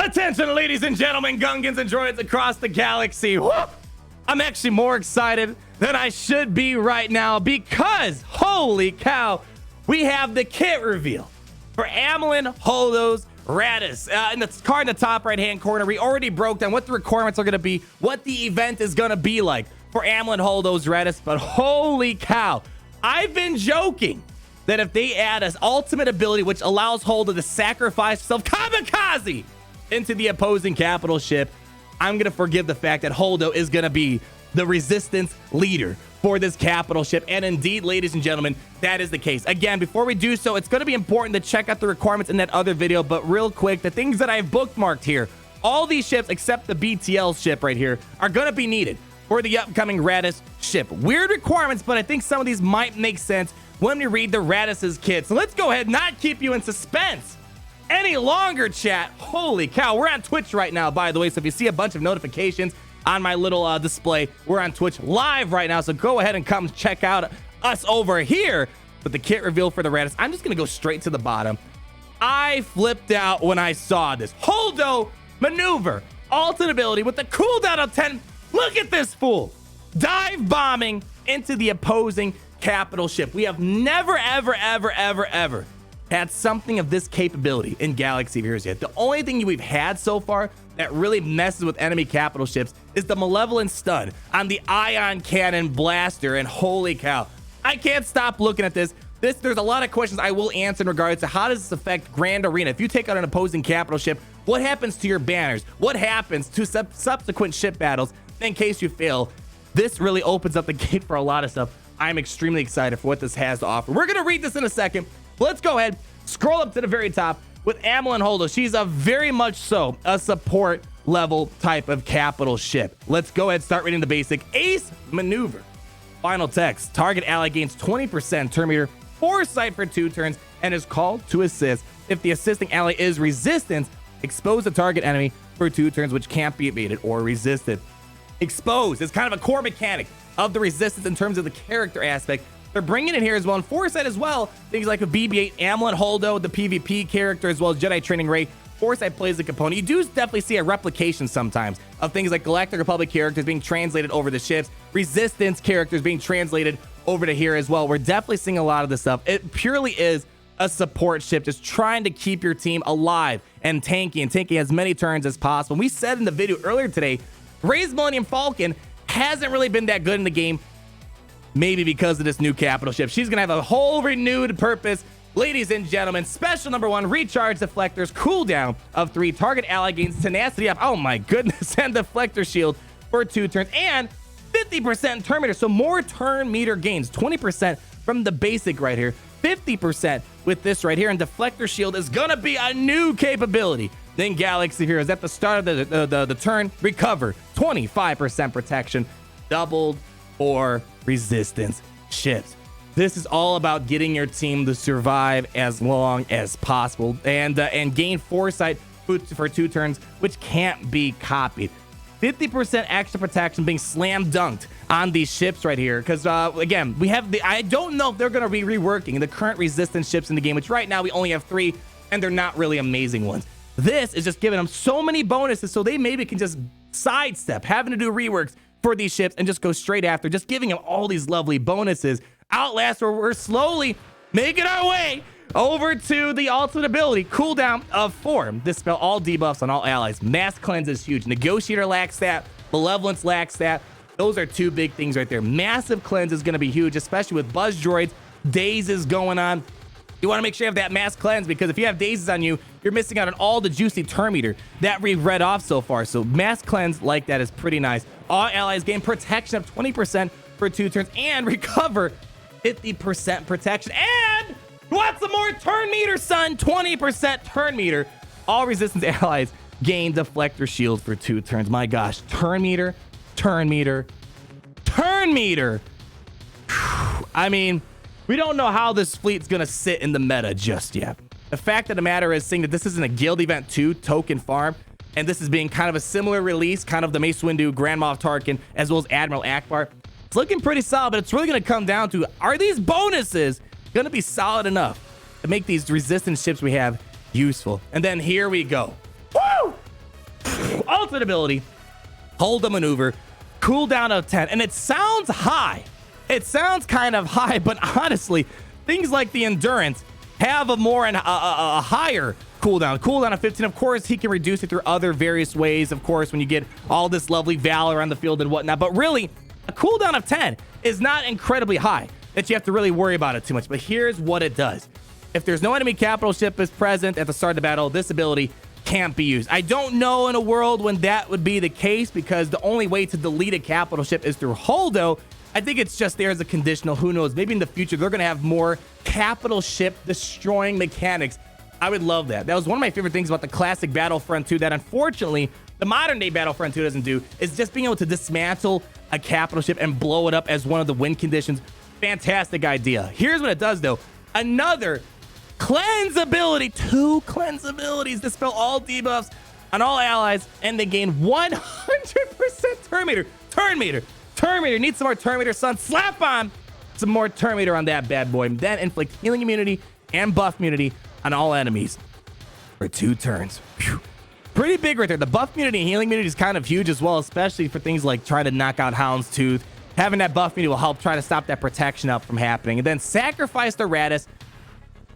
Attention, ladies and gentlemen, Gungans and droids across the galaxy. Whoop! I'm actually more excited than I should be right now because, holy cow, we have the kit reveal for Aphelion, Holdo's Raddus. In the card in the top right-hand corner, we already broke down what the requirements are going to be, what the event is going to be like for Aphelion, Holdo's Raddus, but holy cow, I've been joking that if they add an ultimate ability which allows Holdo to sacrifice himself kamikaze into the opposing capital ship, I'm gonna forgive the fact that Holdo is gonna be the resistance leader for this capital ship. And indeed, ladies and gentlemen, that is the case. Again, before we do so, it's gonna be important to check out the requirements in that other video, but real quick, the things that I've bookmarked here, all these ships except the BTL ship right here are gonna be needed for the upcoming Raddus ship. Weird requirements, but I think some of these might make sense when we read the Raddus's kit. So let's go ahead and not keep you in suspense any longer, chat. Holy cow, we're on Twitch right now, by the way, so if you see a bunch of notifications on my little display, we're on Twitch live right now, so go ahead and come check out us over here with the kit reveal for the Raddus. I'm just gonna go straight to the bottom. I flipped out when I saw this. Holdo maneuver, ultimate ability with the cooldown of 10. Look at this fool, dive bombing into the opposing capital ship. We have never, ever had something of this capability in Galaxy of Heroes yet. The only thing we've had so far that really messes with enemy capital ships is the Malevolent Stun on the Ion Cannon Blaster, and holy cow, I can't stop looking at this. There's a lot of questions I will answer in regards to how does this affect Grand Arena. If you take out an opposing capital ship, what happens to your banners? What happens to subsequent ship battles in case you fail? This really opens up the gate for a lot of stuff. I'm extremely excited for what this has to offer. We're gonna read this in a second. Let's go ahead, scroll up to the very top with Aphelion Holdo. She's a very much so a support level type of capital ship. Let's go ahead and start reading the basic. Ace maneuver. Final text. Target ally gains 20% turn meter foresight for 2 turns and is called to assist. If the assisting ally is resistant, expose the target enemy for 2 turns, which can't be evaded or resisted. Expose is kind of a core mechanic of the resistance in terms of the character aspect. They're bringing it here as well in Foresight as well. Things like a BB-8, Aphelion Holdo, the PvP character, as well as Jedi Training Ray. Foresight plays a component. You do definitely see a replication sometimes of things like Galactic Republic characters being translated over to ships, Resistance characters being translated over to here as well. We're definitely seeing a lot of this stuff. It purely is a support ship, just trying to keep your team alive and taking as many turns as possible. We said in the video earlier today, Rey's Millennium Falcon hasn't really been that good in the game. Maybe because of this new capital ship. She's gonna have a whole renewed purpose. Ladies and gentlemen, special number 1, recharge deflectors, cooldown of 3, target ally gains tenacity up, oh my goodness, and deflector shield for 2 turns, and 50% turn meter, so more turn meter gains, 20% from the basic right here, 50% with this right here, and deflector shield is gonna be a new capability. Then Galaxy Heroes at the start of the turn, recover 25% protection, doubled for resistance ships. This is all about getting your team to survive as long as possible and gain foresight for 2 turns, which can't be copied. 50% extra protection being slam dunked on these ships right here because again, we have I don't know if they're going to be reworking the current resistance ships in the game, which right now we only have 3 and they're not really amazing ones. This is just giving them so many bonuses so they maybe can just sidestep having to do reworks for these ships and just go straight after, just giving them all these lovely bonuses. Outlast, where we're slowly making our way over to the ultimate ability, cooldown of 4. Dispel all debuffs on all allies. Mass cleanse is huge. Negotiator lacks that. Malevolence lacks that. Those are 2 big things right there. Massive cleanse is going to be huge, especially with buzz droids. Dazes going on. You want to make sure you have that mass cleanse because if you have dazes on you, you're missing out on all the juicy turn meter that we've read off so far. So mass cleanse like that is pretty nice. All allies gain protection of 20% for 2 turns and recover 50% protection. And want some more turn meter, son? 20% turn meter. All resistance allies gain deflector shield for 2 turns. My gosh, turn meter, turn meter, turn meter. I mean, we don't know how this fleet's gonna sit in the meta just yet. The fact of the matter is saying that this isn't a guild event 2 token farm, and this is being kind of a similar release, kind of the Mace Windu, Grand Moff Tarkin, as well as Admiral Akbar. It's looking pretty solid, but it's really gonna come down to, are these bonuses gonna be solid enough to make these resistance ships we have useful? And then here we go. Woo! ultimate ability, Holdo maneuver, cooldown of 10. And it sounds high. It sounds kind of high, but honestly, things like the endurance have a more and a higher cooldown of 15. Of course, he can reduce it through other various ways, of course, when you get all this lovely valor on the field and whatnot. But really, a cooldown of 10 is not incredibly high that you have to really worry about it too much. But here's what it does. If there's no enemy capital ship is present at the start of the battle, this ability can't be used. I don't know in a world when that would be the case, because the only way to delete a capital ship is through Holdo. I think it's just there as a conditional. Who knows? Maybe in the future, they're going to have more capital ship destroying mechanics. I would love that. That was one of my favorite things about the classic Battlefront 2 that unfortunately the modern day Battlefront 2 doesn't do, is just being able to dismantle a capital ship and blow it up as one of the win conditions. Fantastic idea. Here's what it does though. Another cleanse ability, 2 cleanse abilities, dispel all debuffs on all allies, and they gain 100% turn meter. Turn meter. Need some more turn meter, son. Slap on some more turn meter on that bad boy. Then inflict healing immunity and buff immunity on all enemies for 2 turns. Whew. Pretty big right there. The buff immunity and healing immunity is kind of huge as well, especially for things like trying to knock out Houndstooth. Having that buff immunity will help try to stop that protection up from happening. And then sacrifice the Raddus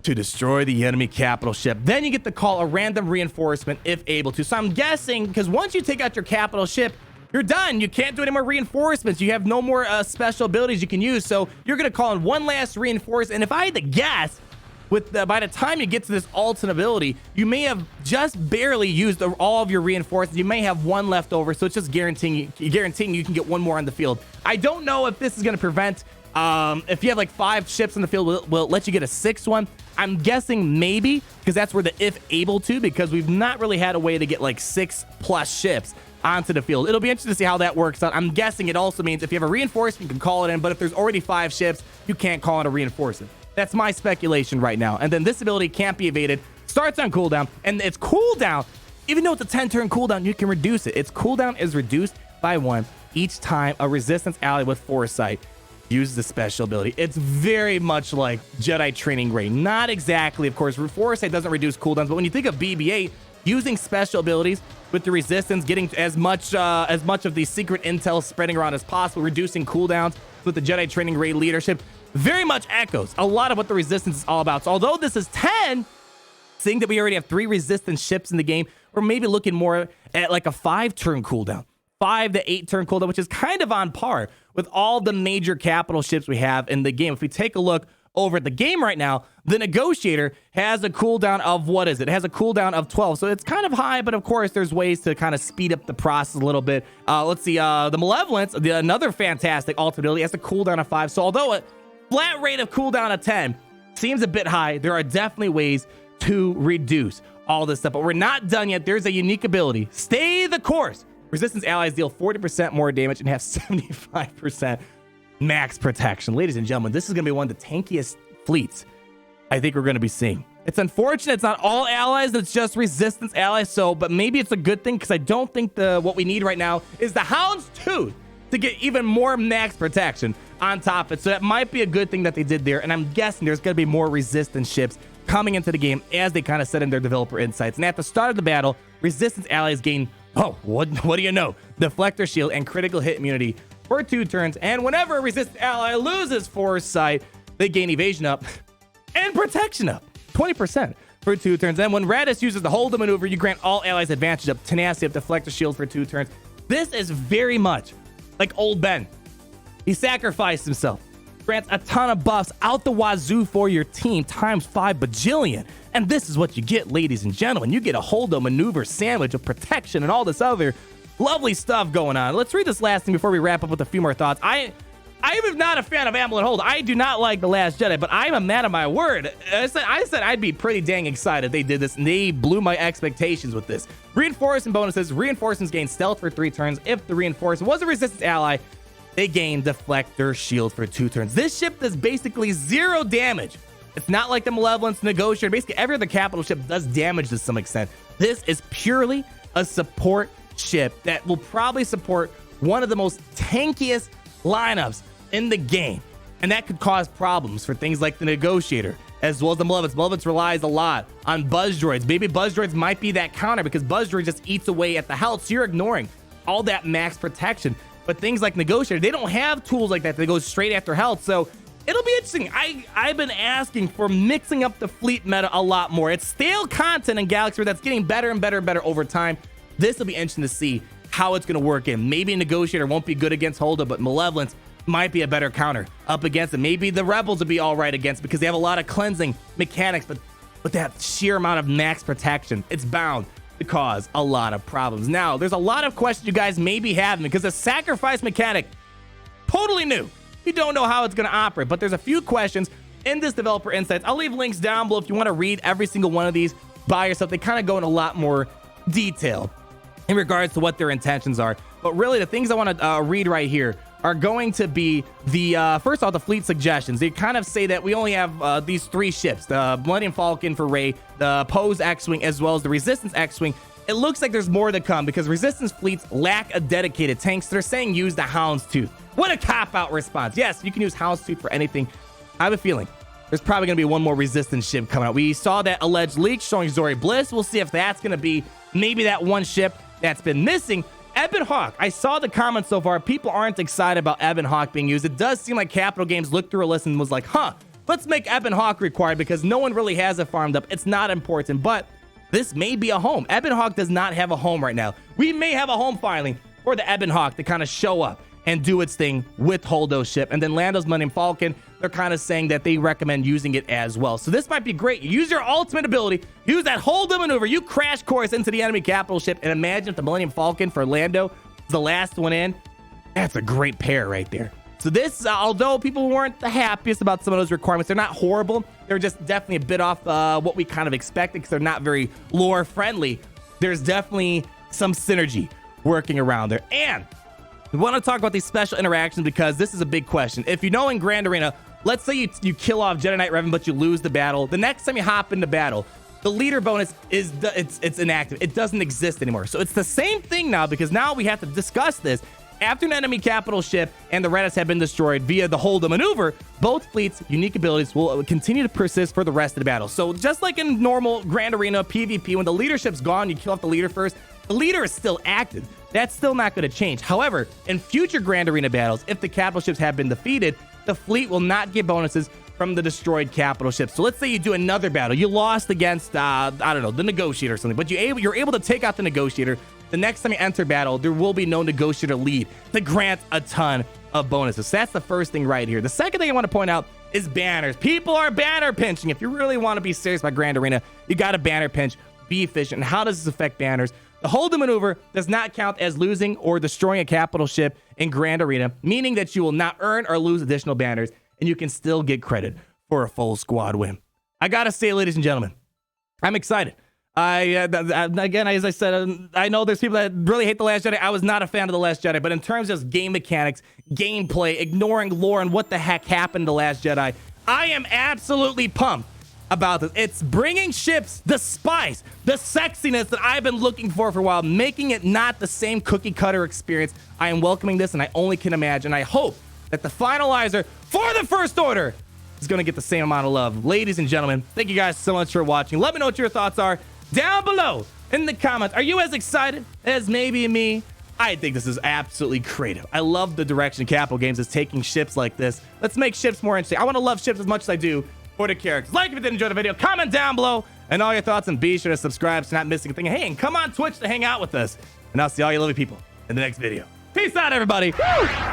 to destroy the enemy capital ship. Then you get to call a random reinforcement if able to. So I'm guessing, because once you take out your capital ship, you're done. You can't do any more reinforcements. You have no more special abilities you can use. So you're going to call in one last reinforcement. And if I had to guess, by the time you get to this ultimate ability, you may have just barely used all of your reinforcements. You may have 1 left over. So it's just guaranteeing you can get 1 more on the field. I don't know if this is going to prevent, if you have like 5 ships in the field, will it let you get a 6th one? I'm guessing maybe, because that's where the if able to, because we've not really had a way to get like 6+ ships onto the field. It'll be interesting to see how that works out. I'm guessing it also means if you have a reinforcement, you can call it in, but if there's already 5 ships, you can't call in a reinforcement. That's my speculation right now. And then this ability can't be evaded, starts on cooldown, and its cooldown, even though it's a 10-turn cooldown, you can reduce it. Its cooldown is reduced by 1 each time a resistance ally with foresight uses a special ability. It's very much like Jedi Training Ray. Not exactly, of course. Foresight doesn't reduce cooldowns, but when you think of BB-8, using special abilities with the resistance, getting as much of the secret intel spreading around as possible, reducing cooldowns with the Jedi Training Ray leadership, very much echoes a lot of what the resistance is all about. So although this is 10, seeing that we already have 3 resistance ships in the game, we're maybe looking more at like a 5-turn cooldown, 5 to 8-turn cooldown, which is kind of on par with all the major capital ships we have in the game. If we take a look over at the game right now, the Negotiator has a cooldown of, what is it? It has a cooldown of 12. So it's kind of high, but of course there's ways to kind of speed up the process a little bit. Let's see, the Malevolence, another fantastic ultimate ability, has a cooldown of 5. So although a flat rate of cooldown of 10 seems a bit high, there are definitely ways to reduce all this stuff. But we're not done yet. There's a unique ability, Stay the Course. Resistance allies deal 40% more damage and have 75% max protection. Ladies and gentlemen, this is going to be one of the tankiest fleets I think we're going to be seeing. It's unfortunate it's not all allies, it's just resistance allies. But maybe it's a good thing, because I don't think what we need right now is the Houndstooth to get even more max protection on top of it. So that might be a good thing that they did there. And I'm guessing there's going to be more resistance ships coming into the game as they kind of set in their developer insights. And at the start of the battle, resistance allies gain, what do you know? Deflector shield and critical hit immunity for 2 turns. And whenever a resistant ally loses foresight, they gain evasion up and protection up 20% for 2 turns. And when Raddus uses the Holdo maneuver, you grant all allies advantage up, tenacity up, deflector shield for 2 turns. This is very much like old Ben. He sacrificed himself, grants a ton of buffs out the wazoo for your team times 5 bajillion. And this is what you get, ladies and gentlemen. You get a Holdo maneuver sandwich of protection and all this other lovely stuff going on. Let's read this last thing before we wrap up with a few more thoughts. I am not a fan of Amulet Hold. I do not like The Last Jedi, but I'm a man of my word. I said I'd be pretty dang excited if they did this, and they blew my expectations with this. Reinforcement bonuses. Reinforcements gain stealth for 3 turns. If the reinforcement was a resistance ally, they gain deflector shield for 2 turns. This ship does basically 0 damage. It's not like the Malevolence, Negotiator. Basically, every other capital ship does damage to some extent. This is purely a support ship that will probably support one of the most tankiest lineups in the game. And that could cause problems for things like the Negotiator as well as the Malevolence. Malevolence relies a lot on Buzz Droids. Maybe Buzz Droids might be that counter because Buzz Droid just eats away at the health, so you're ignoring all that max protection. But things like Negotiator, they don't have tools like that. They go straight after health, so it'll be interesting. I've been asking for mixing up the fleet meta a lot more. It's stale content in Galaxy that's getting better and better and better over time. This will be interesting to see how it's going to work in. Maybe Negotiator won't be good against Holdo, but Malevolence might be a better counter up against it. Maybe the Rebels will be all right against because they have a lot of cleansing mechanics, but with that sheer amount of max protection, it's bound to cause a lot of problems. Now, there's a lot of questions you guys may be having because the sacrifice mechanic, totally new. You don't know how it's going to operate, but there's a few questions in this developer insights. I'll leave links down below if you want to read every single one of these by yourself. They kind of go in a lot more detail in regards to what their intentions are. But really, the things I want to read right here are going to be the, first off, the fleet suggestions. They kind of say that we only have these 3 ships, the Millennium Falcon for Rey, the Pose X-Wing, as well as the Resistance X-Wing. It looks like there's more to come because Resistance fleets lack a dedicated tank, so they're saying use the Houndstooth. What a cop-out response. Yes, you can use Houndstooth for anything. I have a feeling there's probably going to be one more Resistance ship coming out. We saw that alleged leak showing Zori Bliss. We'll see if that's going to be maybe that one ship that's been missing. Ebon Hawk, I saw the comments so far. People aren't excited about Ebon Hawk being used. It does seem like Capital Games looked through a list and was like, let's make Ebon Hawk required because no one really has it farmed up. It's not important, but this may be a home. Ebon Hawk does not have a home right now. We may have a home finally for the Ebon Hawk to kind of show up and do its thing with Holdo's ship. And then Lando's Millennium Falcon, they're kind of saying that they recommend using it as well. So this might be great. You use your ultimate ability, use that Holdo maneuver, you crash course into the enemy capital ship, and imagine if the Millennium Falcon for Lando is the last one in. That's a great pair right there. So this, although people weren't the happiest about some of those requirements, they're not horrible. They're just definitely a bit off what we kind of expected because they're not very lore friendly. There's definitely some synergy working around there. And we want to talk about these special interactions because this is a big question. If you know in Grand Arena, let's say you kill off Jedi Knight Revan, but you lose the battle. The next time you hop into battle, the leader bonus is it's inactive. It doesn't exist anymore. So it's the same thing now because now we have to discuss this. After an enemy capital ship and the Raddus have been destroyed via the Holdo maneuver, both fleets' unique abilities will continue to persist for the rest of the battle. So just like in normal Grand Arena PvP, when the leadership's gone, you kill off the leader first, the leader is still active. That's still not going to change. However, in future Grand Arena battles, if the capital ships have been defeated, the fleet will not get bonuses from the destroyed capital ships. So let's say you do another battle. You lost against, I don't know, the Negotiator or something, but you're able to take out the Negotiator. The next time you enter battle, there will be no Negotiator lead to grant a ton of bonuses. So that's the first thing right here. The second thing I want to point out is banners. People are banner pinching. If you really want to be serious about Grand Arena, you got to banner pinch, be efficient. And how does this affect banners? The Holdo maneuver does not count as losing or destroying a capital ship in Grand Arena, meaning that you will not earn or lose additional banners, and you can still get credit for a full squad win. I gotta say, ladies and gentlemen, I'm excited. Again, as I said, I know there's people that really hate The Last Jedi. I was not a fan of The Last Jedi, but in terms of game mechanics, gameplay, ignoring lore and what the heck happened to The Last Jedi, I am absolutely pumped about this. It's bringing ships the spice, the sexiness that I've been looking for a while, making it not the same cookie cutter experience. I am welcoming this, and I only can imagine. I hope that the finalizer for the First Order is going to get the same amount of love. Ladies and gentlemen, thank you guys so much for watching. Let me know what your thoughts are down below in the comments. Are you as excited as maybe me? I think this is absolutely creative. I love the direction Capital Games is taking ships like this. Let's make ships more interesting. I want to love ships as much as I do for the characters. Like if you did enjoy the video, comment down below and all your thoughts, and be sure to subscribe so you're not missing a thing. Hey, and come on Twitch to hang out with us. And I'll see all you lovely people in the next video. Peace out, everybody. Woo!